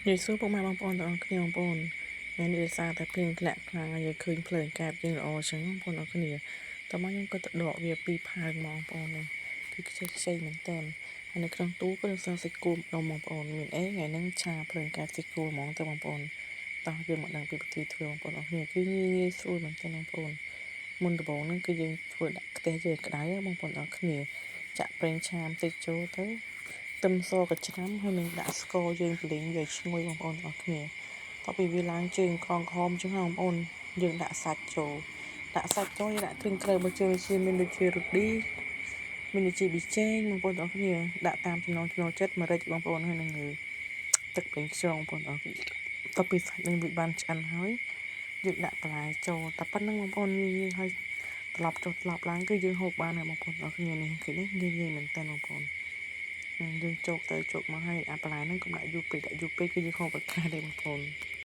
និយាយសួរពុកម៉ែបងប្អូនទាំងអស់គ្នាបងប្អូនថ្ងៃនេះដោយសារតែភ្លៀងធ្លាក់ខ្លាំងហើយយើងឃើញភ្លើងកែបយើងល្អអញ្ចឹងបងប្អូនអរគ្នាតោះមកខ្ញុំក៏ទៅដកវាពីផើងហ្មងបងប្អូននេះគឺខ្ចីមែនតើហើយនៅក្នុងទូក៏មានសាច់គោម្ដងបងប្អូនមានអីថ្ងៃហ្នឹងឆាភ្លើងកែបសាច់គោហ្មងទៅបងប្អូនតោះយើងមកដឹងពីវិធីធ្វើបងប្អូនអរគ្នាគឺងាយស្រួលមែនតើបងប្អូនមុនដំបូងហ្នឹងគឺយើងធ្វើដាក់ខ្ទះយើងក្តៅបងប្អូនអរគ្នាចាក់ប្រេងឆាបន្តិចចូលទៅខ្ទឹមសកញ្ច្រាំហើយនឹងដាក់ស្ករយើងប្រឡេងវាឲ្យឈ្ងុយបងប្អូនអរគ្នាតទៅពីវាឡើងជើងក្រហមចឹងបងប្អូនយើងដាក់សាច់ចូលយើងដាក់គ្រឿងក្រៅរបស់យើងជាមានដូចជារ៉ូឌីមានដូចជាប៊ីចេងបងប្អូនអរគ្នាដាក់តាមចំណង់ចំណូលចិត្តម្រេចបងប្អូនហើយនឹងទឹកប្រេងខ្យងបងប្អូនអរគ្នាតទៅពីសាច់នឹងវាបានឆ្អិនហើយយើងដាក់បន្លែចូលតែប៉ុណ្្នឹងបងប្អូនងាយហើយត្រឡប់ចុះត្រឡប់ឡើងគឺយើងហូបបានហើយបងប្អូនអរគ្នានេះគឺនេះងាយមែនតើបងប្អូនយើងជោគទៅជោគមកហើយអាបន្លែហ្នឹងកុំដាក់យូរពេកគឺយើងហូបអត់ខាតទេបងប្អូន